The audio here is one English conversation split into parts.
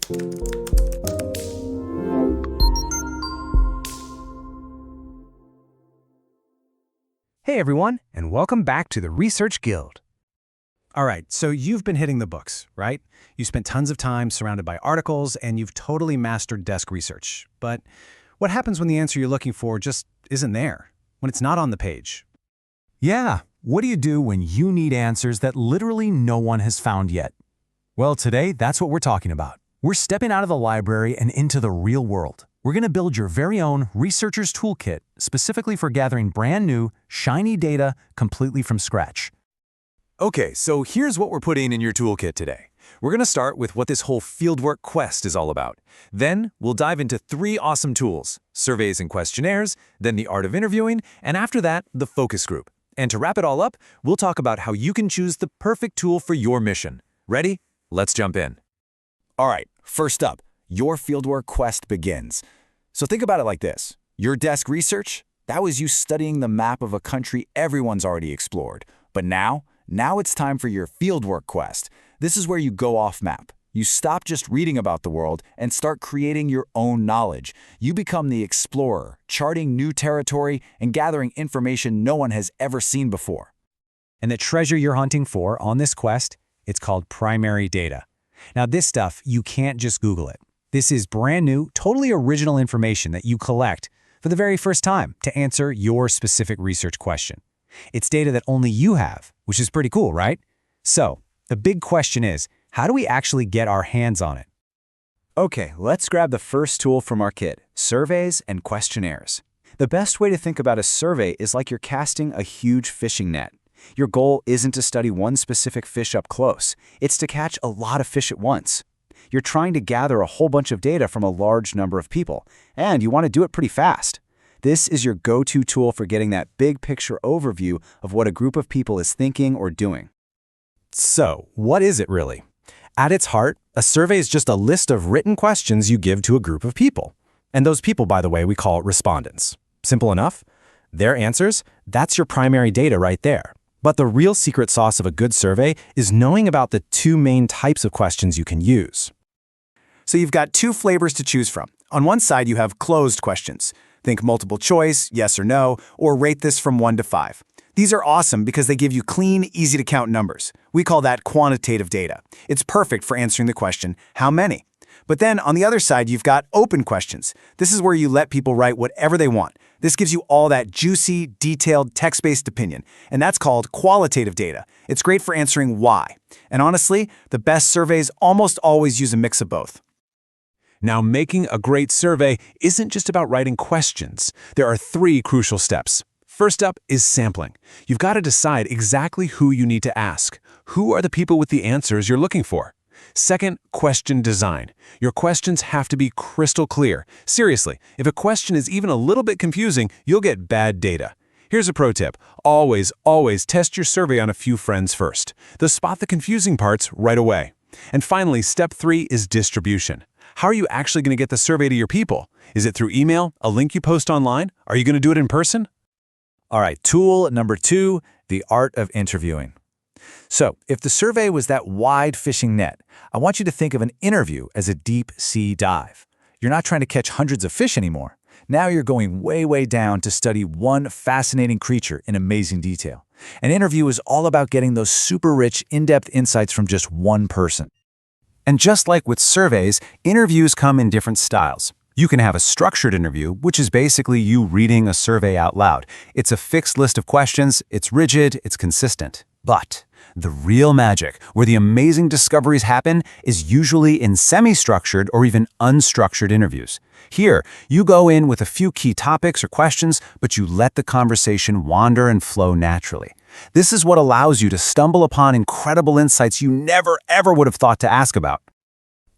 Hey everyone, and welcome back to the Research Guild. All right, so you've been hitting the books, right? You spent tons of time surrounded by articles, and you've totally mastered desk research. But what happens when the answer you're looking for just isn't there? When it's not on the page? Yeah, what do you do when you need answers that literally no one has found yet? Well, today, that's what we're talking about. We're stepping out of the library and into the real world. We're going to build your very own Researcher's Toolkit specifically for gathering brand new, shiny data completely from scratch. Okay, so here's what we're putting in your toolkit today. We're going to start with what this whole Fieldwork quest is all about. Then we'll dive into 3 awesome tools: surveys and questionnaires, then the art of interviewing, and after that, the focus group. And to wrap it all up, we'll talk about how you can choose the perfect tool for your mission. Ready? Let's jump in. All right, first up, your Fieldwork quest begins. So think about it like this. Your desk research, that was you studying the map of a country everyone's already explored. But now it's time for your Fieldwork quest. This is where you go off map. You stop just reading about the world and start creating your own knowledge. You become the explorer, charting new territory and gathering information no one has ever seen before. And the treasure you're hunting for on this quest, it's called primary data. Now this stuff, you can't just Google it. This is brand new, totally original information that you collect for the very first time to answer your specific research question. It's data that only you have, which is pretty cool, right? So, the big question is, how do we actually get our hands on it? Okay, let's grab the first tool from our kit, surveys and questionnaires. The best way to think about a survey is like you're casting a huge fishing net. Your goal isn't to study one specific fish up close. It's to catch a lot of fish at once. You're trying to gather a whole bunch of data from a large number of people, and you want to do it pretty fast. This is your go-to tool for getting that big picture overview of what a group of people is thinking or doing. So, what is it really? At its heart, a survey is just a list of written questions you give to a group of people. And those people, by the way, we call respondents. Simple enough? Their answers, that's your primary data right there. But the real secret sauce of a good survey is knowing about the 2 main types of questions you can use. So you've got 2 flavors to choose from. On one side, you have closed questions. Think multiple choice, yes or no, or rate this from 1 to 5. These are awesome because they give you clean, easy-to-count numbers. We call that quantitative data. It's perfect for answering the question, how many? But then on the other side, you've got open questions. This is where you let people write whatever they want. This gives you all that juicy, detailed, text-based opinion, and that's called qualitative data. It's great for answering why. And honestly, the best surveys almost always use a mix of both. Now, making a great survey isn't just about writing questions. There are 3 crucial steps. First up is sampling. You've got to decide exactly who you need to ask. Who are the people with the answers you're looking for? Second, question design. Your questions have to be crystal clear. Seriously, if a question is even a little bit confusing, you'll get bad data. Here's a pro tip. Always test your survey on a few friends first. They'll spot the confusing parts right away. And finally, step 3 is distribution. How are you actually going to get the survey to your people? Is it through email, a link you post online? Are you going to do it in person? All right, tool number 2, the art of interviewing. So, if the survey was that wide fishing net, I want you to think of an interview as a deep sea dive. You're not trying to catch hundreds of fish anymore. Now you're going way down to study one fascinating creature in amazing detail. An interview is all about getting those super rich, in-depth insights from just one person. And just like with surveys, interviews come in different styles. You can have a structured interview, which is basically you reading a survey out loud. It's a fixed list of questions, it's rigid, it's consistent. But the real magic, where the amazing discoveries happen, is usually in semi-structured or even unstructured interviews. Here, you go in with a few key topics or questions, but you let the conversation wander and flow naturally. This is what allows you to stumble upon incredible insights you never ever would have thought to ask about.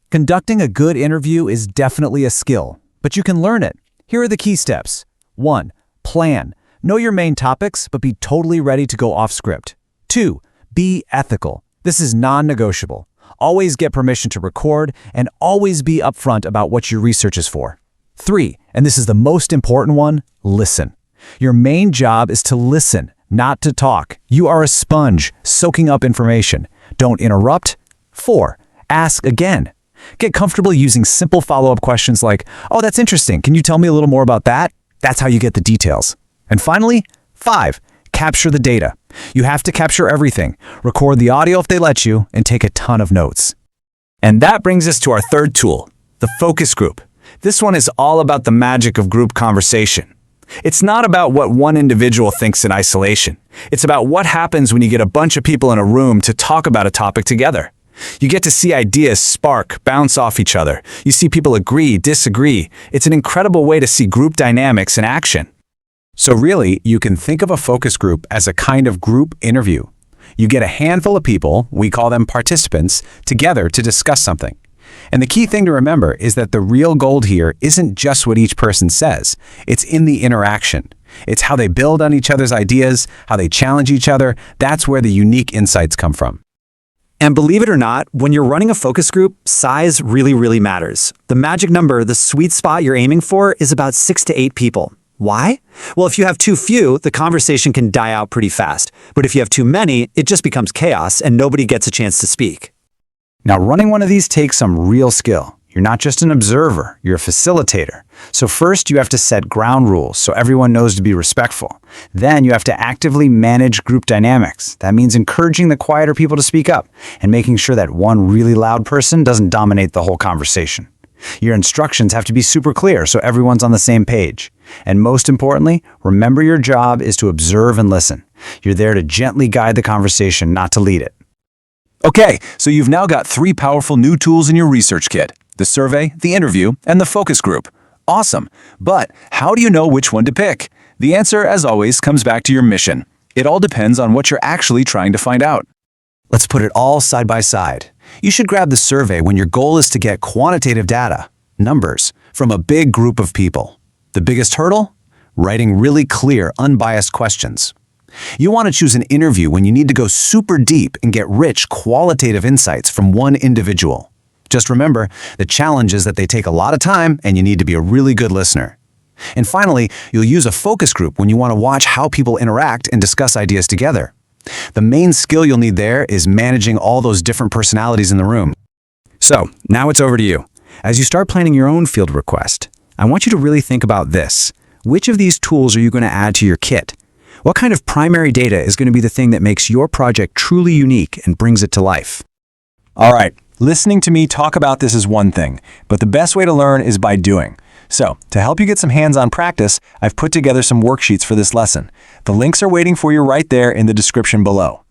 Conducting a good interview is definitely a skill, but you can learn it. Here are the key steps. 1. Plan. Know your main topics, but be totally ready to go off script. 2. Be ethical. This is non-negotiable. Always get permission to record, and always be upfront about what your research is for. 3, and this is the most important one, listen. Your main job is to listen, not to talk. You are a sponge, soaking up information. Don't interrupt. 4, ask again. Get comfortable using simple follow-up questions like, "Oh, that's interesting. Can you tell me a little more about that?" That's how you get the details. And finally, 5, capture the data. You have to capture everything. Record the audio if they let you, and take a ton of notes. And that brings us to our third tool, the focus group. This one is all about the magic of group conversation. It's not about what one individual thinks in isolation. It's about what happens when you get a bunch of people in a room to talk about a topic together. You get to see ideas spark, bounce off each other. You see people agree, disagree. It's an incredible way to see group dynamics in action. So really, you can think of a focus group as a kind of group interview. You get a handful of people, we call them participants, together to discuss something. And the key thing to remember is that the real gold here isn't just what each person says. It's in the interaction. It's how they build on each other's ideas, how they challenge each other. That's where the unique insights come from. And believe it or not, when you're running a focus group, size really matters. The magic number, the sweet spot you're aiming for, is about 6 to 8 people. Why? Well, if you have too few, the conversation can die out pretty fast. But if you have too many, it just becomes chaos and nobody gets a chance to speak. Now, running one of these takes some real skill. You're not just an observer, you're a facilitator. So first, you have to set ground rules so everyone knows to be respectful. Then you have to actively manage group dynamics. That means encouraging the quieter people to speak up and making sure that one really loud person doesn't dominate the whole conversation. Your instructions have to be super clear so everyone's on the same page. And most importantly, remember your job is to observe and listen. You're there to gently guide the conversation, not to lead it. Okay, so you've now got 3 powerful new tools in your research kit: the survey, the interview, and the focus group. Awesome. But how do you know which one to pick? The answer, as always, comes back to your mission. It all depends on what you're actually trying to find out. Let's put it all side by side. You should grab the survey when your goal is to get quantitative data, numbers, from a big group of people. The biggest hurdle? Writing really clear, unbiased questions. You want to choose an interview when you need to go super deep and get rich, qualitative insights from one individual. Just remember, the challenge is that they take a lot of time and you need to be a really good listener. And finally, you'll use a focus group when you want to watch how people interact and discuss ideas together. The main skill you'll need there is managing all those different personalities in the room. So, now it's over to you. As you start planning your own field request, I want you to really think about this. Which of these tools are you going to add to your kit? What kind of primary data is going to be the thing that makes your project truly unique and brings it to life? All right, listening to me talk about this is one thing, but the best way to learn is by doing. So, to help you get some hands-on practice, I've put together some worksheets for this lesson. The links are waiting for you right there in the description below.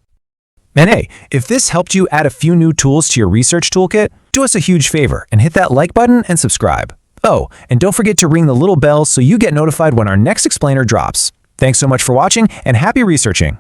And hey, if this helped you add a few new tools to your research toolkit, do us a huge favor and hit that like button and subscribe. Oh, and don't forget to ring the little bell so you get notified when our next explainer drops. Thanks so much for watching and happy researching!